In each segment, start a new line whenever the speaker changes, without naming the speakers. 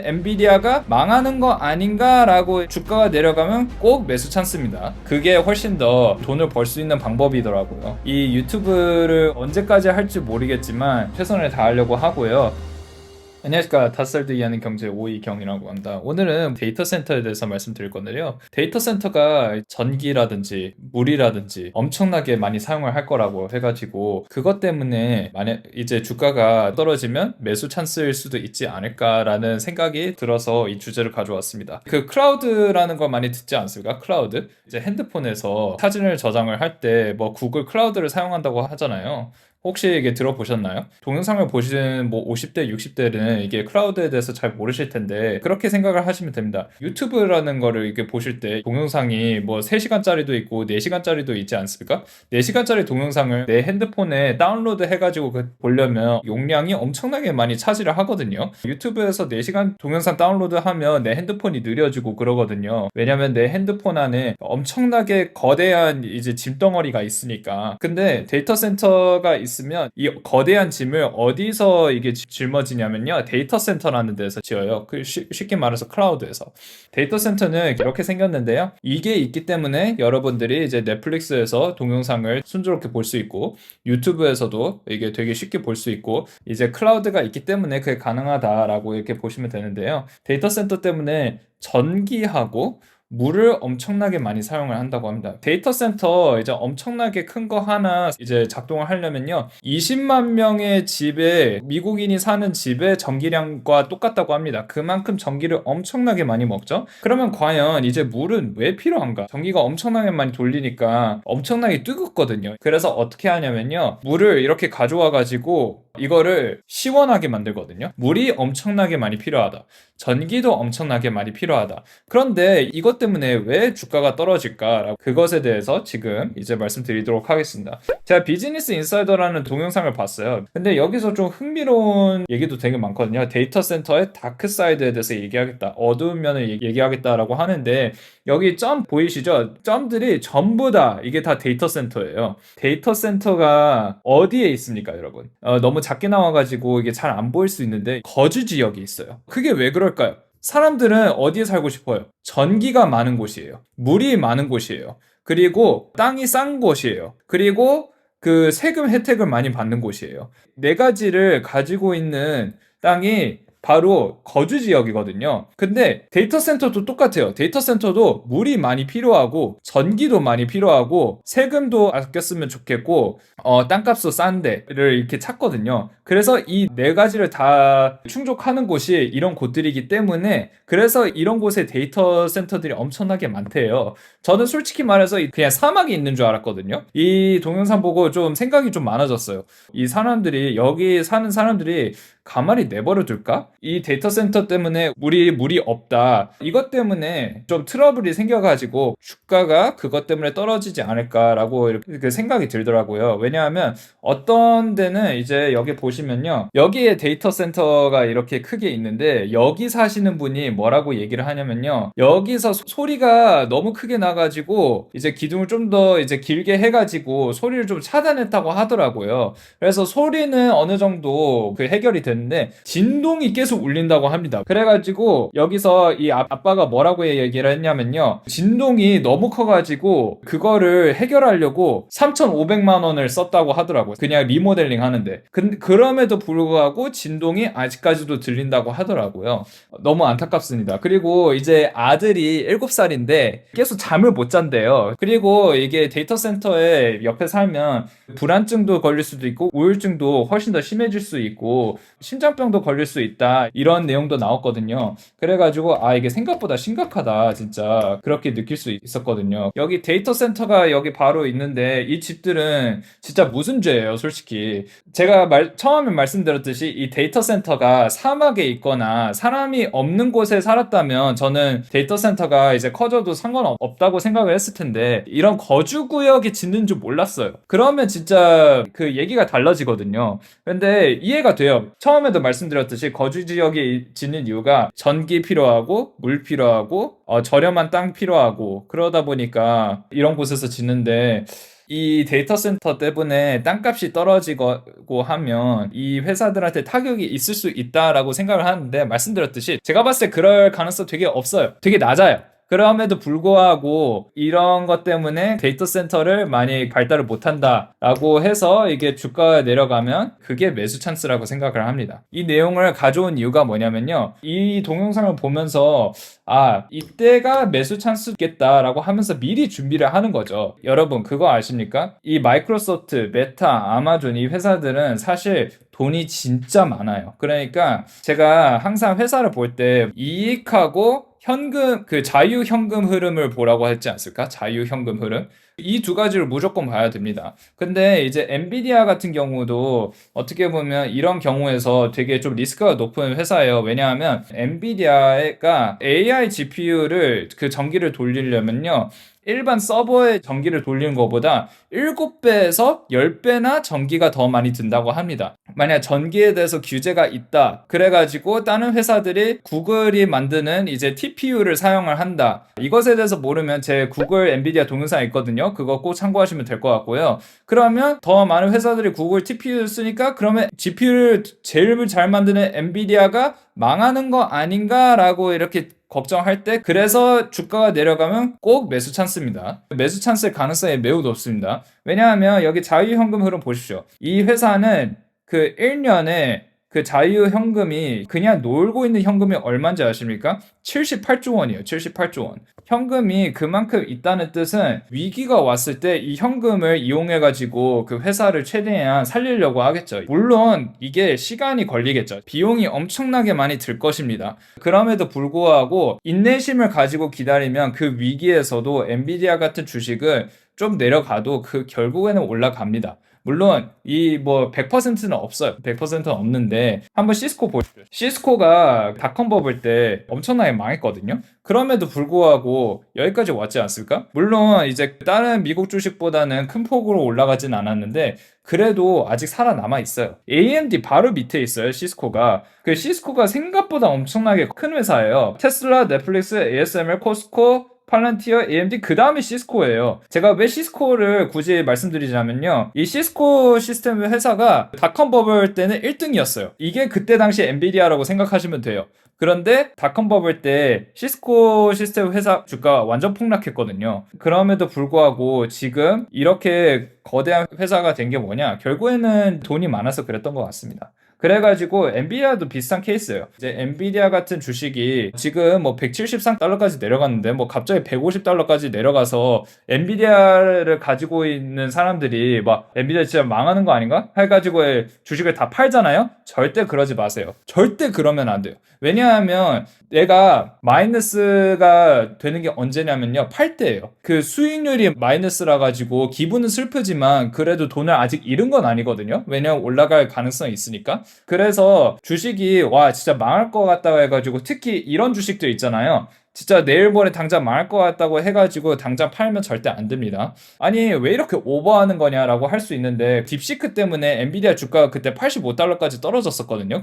엔비디아가 망하는 거 아닌가라고 주가가 내려가면 꼭 매수 찬스입니다. 그게 훨씬 더 돈을 벌 수 있는 방법이더라고요. 이 유튜브를 언제까지 할지 모르겠지만 최선을 다하려고 하고요. 안녕하십니까. 5살 더 이하는 경제 오이경이라고 합니다. 오늘은 데이터 센터에 대해서 말씀드릴 건데요. 데이터 센터가 전기라든지 물이라든지 엄청나게 많이 사용을 할 거라고 해가지고 그것 때문에 만약 이제 주가가 떨어지면 매수 찬스일 수도 있지 않을까라는 생각이 들어서 이 주제를 가져왔습니다. 그 클라우드라는 거 많이 듣지 않습니까? 클라우드. 이제 핸드폰에서 사진을 저장을 할 때 뭐 구글 클라우드를 사용한다고 하잖아요. 혹시 이게 들어보셨나요? 동영상을 보시는 뭐 50대, 60대는 이게 클라우드에 대해서 잘 모르실 텐데 그렇게 생각을 하시면 됩니다. 유튜브라는 거를 이렇게 보실 때 동영상이 뭐 3시간짜리도 있고 4시간짜리도 있지 않습니까? 4시간짜리 동영상을 내 핸드폰에 다운로드 해가지고 보려면 용량이 엄청나게 많이 차지를 하거든요. 유튜브에서 4시간 동영상 다운로드 하면 내 핸드폰이 느려지고 그러거든요. 왜냐면 내 핸드폰 안에 엄청나게 거대한 이제 짐덩어리가 있으니까. 근데 데이터 센터가 있으면 이 거대한 짐을 어디서 이게 짊어지냐면요, 데이터 센터라는 데서 지어요. 쉽게 말해서 클라우드에서. 데이터 센터는 이렇게 생겼는데요, 이게 있기 때문에 여러분들이 이제 넷플릭스에서 동영상을 순조롭게 볼 수 있고 유튜브에서도 이게 되게 쉽게 볼 수 있고 이제 클라우드가 있기 때문에 그게 가능하다라고 이렇게 보시면 되는데요. 데이터 센터 때문에 전기하고 물을 엄청나게 많이 사용을 한다고 합니다. 데이터 센터 이제 엄청나게 큰 거 하나 이제 작동을 하려면요, 20만 명의 집에, 미국인이 사는 집의 전기량과 똑같다고 합니다. 그만큼 전기를 엄청나게 많이 먹죠. 그러면 과연 이제 물은 왜 필요한가? 전기가 엄청나게 많이 돌리니까 엄청나게 뜨겁거든요. 그래서 어떻게 하냐면요, 물을 이렇게 가져와 가지고 이거를 시원하게 만들거든요. 물이 엄청나게 많이 필요하다, 전기도 엄청나게 많이 필요하다. 그런데 이것 때문에 왜 주가가 떨어질까? 그것에 대해서 지금 이제 말씀드리도록 하겠습니다. 제가 비즈니스 인사이더라는 동영상을 봤어요. 근데 여기서 좀 흥미로운 얘기도 되게 많거든요. 데이터 센터의 다크 사이드에 대해서 얘기하겠다, 어두운 면을 얘기하겠다라고 하는데, 여기 점 보이시죠? 점들이 전부 다 이게 다 데이터 센터예요. 데이터 센터가 어디에 있습니까, 여러분? 너무 작게 나와가지고 이게 잘 안 보일 수 있는데 거주 지역이 있어요. 그게 왜 그럴까요? 사람들은 어디에 살고 싶어요? 전기가 많은 곳이에요. 물이 많은 곳이에요. 그리고 땅이 싼 곳이에요. 그리고 그 세금 혜택을 많이 받는 곳이에요. 네 가지를 가지고 있는 땅이 바로 거주 지역이거든요. 근데 데이터 센터도 똑같아요. 데이터 센터도 물이 많이 필요하고 전기도 많이 필요하고 세금도 아꼈으면 좋겠고 땅값도 싼 데를 이렇게 찾거든요. 그래서 이 네 가지를 다 충족하는 곳이 이런 곳들이기 때문에, 그래서 이런 곳에 데이터 센터들이 엄청나게 많대요. 저는 솔직히 말해서 그냥 사막이 있는 줄 알았거든요. 이 동영상 보고 좀 생각이 좀 많아졌어요. 이 사람들이, 여기 사는 사람들이 가만히 내버려 둘까? 이 데이터 센터 때문에 물이 없다, 이것 때문에 좀 트러블이 생겨가지고 주가가 그것 때문에 떨어지지 않을까라고 이렇게 생각이 들더라고요. 왜냐하면 어떤 데는 이제 여기 보시면요, 여기에 데이터 센터가 이렇게 크게 있는데 여기 사시는 분이 뭐라고 얘기를 하냐면요, 여기서 소리가 너무 크게 나가지고 이제 기둥을 좀 더 이제 길게 해가지고 소리를 좀 차단했다고 하더라고요. 그래서 소리는 어느 정도 그 해결이 됐는데 진동이 계속 울린다고 합니다. 그래가지고 여기서 이 아빠가 뭐라고 얘기를 했냐면요, 진동이 너무 커가지고 그거를 해결하려고 3,500만 원을 썼다고 하더라고요. 그냥 리모델링 하는데. 그럼에도 불구하고 진동이 아직까지도 들린다고 하더라고요. 너무 안타깝습니다. 그리고 이제 아들이 7살인데 계속 잠을 못 잔대요. 그리고 이게 데이터 센터에 옆에 살면 불안증도 걸릴 수도 있고 우울증도 훨씬 더 심해질 수 있고 심장병도 걸릴 수 있다, 이런 내용도 나왔거든요. 그래가지고 이게 생각보다 심각하다, 진짜 그렇게 느낄 수 있었거든요. 여기 데이터 센터가 여기 바로 있는데 이 집들은 진짜 무슨 죄예요, 솔직히. 제가 처음에 말씀드렸듯이 이 데이터 센터가 사막에 있거나 사람이 없는 곳에 살았다면 저는 데이터 센터가 이제 커져도 상관없다고 생각을 했을 텐데, 이런 거주구역에 짓는 줄 몰랐어요. 그러면 진짜 그 얘기가 달라지거든요. 근데 이해가 돼요. 처음에도 말씀드렸듯이 거주 지역에 짓는 이유가 전기 필요하고 물 필요하고 저렴한 땅 필요하고 그러다 보니까 이런 곳에서 짓는데 이 데이터 센터 때문에 땅값이 떨어지고 하면 이 회사들한테 타격이 있을 수 있다라고 생각을 하는데 말씀드렸듯이 제가 봤을 때 그럴 가능성 되게 없어요. 되게 낮아요. 그럼에도 불구하고 이런 것 때문에 데이터 센터를 많이 발달을 못한다라고 해서 이게 주가가 내려가면 그게 매수 찬스라고 생각을 합니다. 이 내용을 가져온 이유가 뭐냐면요. 이 동영상을 보면서 이때가 매수 찬스겠다라고 하면서 미리 준비를 하는 거죠. 여러분 그거 아십니까? 이 마이크로소프트, 메타, 아마존 이 회사들은 사실 돈이 진짜 많아요. 그러니까 제가 항상 회사를 볼 때 이익하고 현금, 그 자유현금 흐름을 보라고 했지 않습니까? 자유현금 흐름. 이 두 가지를 무조건 봐야 됩니다. 근데 이제 엔비디아 같은 경우도 어떻게 보면 이런 경우에서 되게 좀 리스크가 높은 회사예요. 왜냐하면 엔비디아가 AI GPU를 그 전기를 돌리려면요. 일반 서버의 전기를 돌리는 것보다 7배에서 10배나 전기가 더 많이 든다고 합니다. 만약 전기에 대해서 규제가 있다. 그래가지고 다른 회사들이 구글이 만드는 이제 TPU를 사용을 한다. 이것에 대해서 모르면 제 구글 엔비디아 동영상 있거든요. 그거 꼭 참고하시면 될 것 같고요. 그러면 더 많은 회사들이 구글 TPU를 쓰니까 그러면 GPU를 제일 잘 만드는 엔비디아가 망하는 거 아닌가라고 이렇게 걱정할 때 그래서 주가가 내려가면 꼭 매수 찬스입니다. 매수 찬스의 가능성이 매우 높습니다. 왜냐하면 여기 자유현금 흐름 보십시오. 이 회사는 그 1년에 그 자유현금이 그냥 놀고 있는 현금이 얼마인지 아십니까? 78조 원이에요. 78조 원. 현금이 그만큼 있다는 뜻은 위기가 왔을 때 이 현금을 이용해가지고 그 회사를 최대한 살리려고 하겠죠. 물론 이게 시간이 걸리겠죠. 비용이 엄청나게 많이 들 것입니다. 그럼에도 불구하고 인내심을 가지고 기다리면 그 위기에서도 엔비디아 같은 주식을 좀 내려가도 그 결국에는 올라갑니다. 물론 이 뭐 100%는 없어요. 100%는 없는데 한번 시스코 보십시오. 시스코가 닷컴 버블 때 엄청나게 망했거든요. 그럼에도 불구하고 여기까지 왔지 않습니까? 물론 이제 다른 미국 주식보다는 큰 폭으로 올라가진 않았는데 그래도 아직 살아남아 있어요. AMD 바로 밑에 있어요. 시스코가. 그 시스코가 생각보다 엄청나게 큰 회사예요. 테슬라, 넷플릭스, ASML, 코스코, 팔란티어, AMD, 그 다음에 시스코예요. 제가 왜 시스코를 굳이 말씀드리자면요. 이 시스코 시스템 회사가 닷컴 버블 때는 1등이었어요. 이게 그때 당시 엔비디아라고 생각하시면 돼요. 그런데 닷컴 버블 때 시스코 시스템 회사 주가가 완전 폭락했거든요. 그럼에도 불구하고 지금 이렇게 거대한 회사가 된 게 뭐냐? 결국에는 돈이 많아서 그랬던 것 같습니다. 그래가지고 엔비디아도 비슷한 케이스예요. 이제 엔비디아 같은 주식이 지금 뭐 173달러까지 내려갔는데 뭐 갑자기 150달러까지 내려가서 엔비디아를 가지고 있는 사람들이 막 엔비디아 진짜 망하는 거 아닌가? 해가지고 주식을 다 팔잖아요? 절대 그러지 마세요. 절대 그러면 안 돼요. 왜냐하면 내가 마이너스가 되는 게 언제냐면요. 팔 때예요. 그 수익률이 마이너스라 가지고 기분은 슬프지만 그래도 돈을 아직 잃은 건 아니거든요. 왜냐하면 올라갈 가능성이 있으니까. 그래서 주식이 진짜 망할 것 같다고 해가지고 특히 이런 주식들 있잖아요. 진짜 내일 모레 당장 망할 것 같다고 해가지고 당장 팔면 절대 안 됩니다. 아니 왜 이렇게 오버하는 거냐라고 할 수 있는데 딥시크 때문에 엔비디아 주가가 그때 85달러까지 떨어졌었거든요.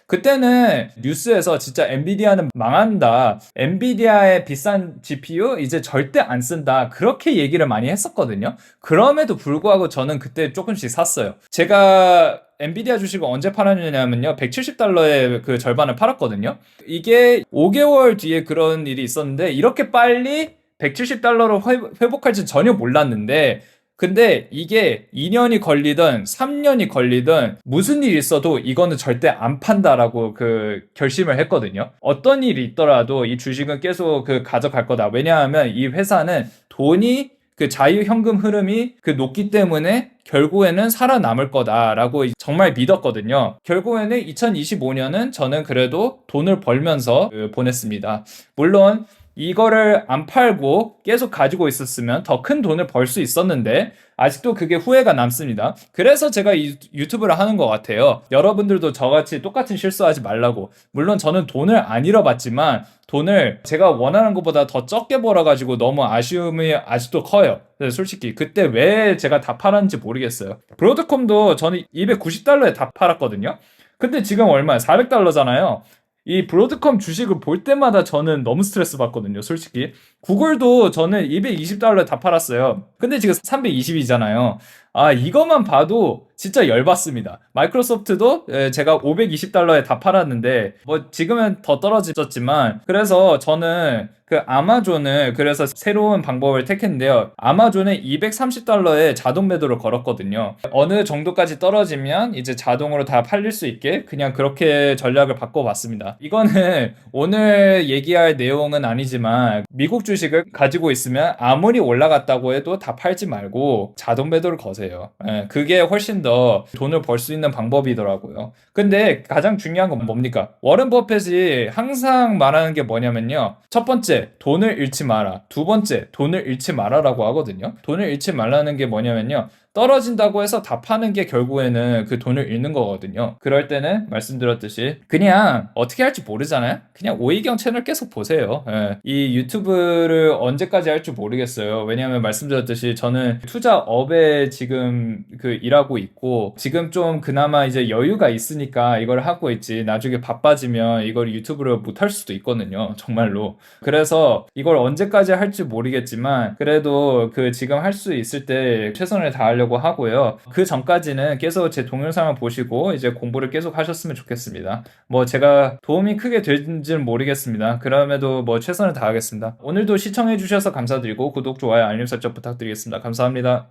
그때는 뉴스에서 진짜 엔비디아는 망한다, 엔비디아의 비싼 GPU 이제 절대 안 쓴다, 그렇게 얘기를 많이 했었거든요. 그럼에도 불구하고 저는 그때 조금씩 샀어요. 제가 엔비디아 주식을 언제 팔았냐면요. 170달러에 그 절반을 팔았거든요. 이게 5개월 뒤에 그런 일이 있었는데 이렇게 빨리 170달러로 회복할지 전혀 몰랐는데 근데 이게 2년이 걸리든 3년이 걸리든 무슨 일이 있어도 이거는 절대 안 판다라고 그 결심을 했거든요. 어떤 일이 있더라도 이 주식은 계속 가져갈 거다. 왜냐하면 이 회사는 돈이 그 자유현금 흐름이 높기 때문에 결국에는 살아남을 거다라고 정말 믿었거든요. 결국에는 2025년은 저는 그래도 돈을 벌면서 보냈습니다. 물론 이거를 안 팔고 계속 가지고 있었으면 더 큰 돈을 벌 수 있었는데 아직도 그게 후회가 남습니다. 그래서 제가 이 유튜브를 하는 것 같아요. 여러분들도 저같이 똑같은 실수하지 말라고. 물론 저는 돈을 안 잃어봤지만 돈을 제가 원하는 것보다 더 적게 벌어가지고 너무 아쉬움이 아직도 커요. 솔직히 그때 왜 제가 다 팔았는지 모르겠어요. 브로드콤도 저는 290달러에 다 팔았거든요. 근데 지금 얼마야? 400달러잖아요. 이 브로드컴 주식을 볼 때마다 저는 너무 스트레스 받거든요, 솔직히. 구글도 저는 220달러에 다 팔았어요. 근데 지금 320이잖아요. 아, 이것만 봐도 진짜 열받습니다. 마이크로소프트도 제가 520달러에 다 팔았는데, 뭐 지금은 더 떨어졌지만, 그래서 저는 그 아마존을 그래서 새로운 방법을 택했는데요. 아마존에 230달러에 자동 매도를 걸었거든요. 어느 정도까지 떨어지면 이제 자동으로 다 팔릴 수 있게 그냥 그렇게 전략을 바꿔봤습니다. 이거는 오늘 얘기할 내용은 아니지만 미국 주식을 가지고 있으면 아무리 올라갔다고 해도 다 팔지 말고 자동 매도를 거세요. 그게 훨씬 더 돈을 벌 수 있는 방법이더라고요. 근데 가장 중요한 건 뭡니까? 워런 버핏이 항상 말하는 게 뭐냐면요. 첫 번째, 돈을 잃지 마라. 두 번째, 돈을 잃지 마라라고 하거든요. 돈을 잃지 말라는 게 뭐냐면요. 떨어진다고 해서 다 파는 게 결국에는 그 돈을 잃는 거거든요. 그럴 때는 말씀드렸듯이 그냥 어떻게 할지 모르잖아요. 그냥 오이경 채널 계속 보세요. 이 유튜브를 언제까지 할지 모르겠어요. 왜냐하면 말씀드렸듯이 저는 투자업에 지금 그 일하고 있고 지금 좀 그나마 이제 여유가 있으니까 이걸 하고 있지. 나중에 바빠지면 이걸 유튜브를 못 할 수도 있거든요. 정말로. 그래서 이걸 언제까지 할지 모르겠지만 그래도 그 지금 할 수 있을 때 최선을 다하려고 하고요. 그 전까지는 계속 제 동영상을 보시고 이제 공부를 계속 하셨으면 좋겠습니다. 뭐 제가 도움이 크게 될지는 모르겠습니다. 그럼에도 뭐 최선을 다하겠습니다. 오늘도 시청해 주셔서 감사드리고 구독, 좋아요, 알림 설정 부탁드리겠습니다. 감사합니다.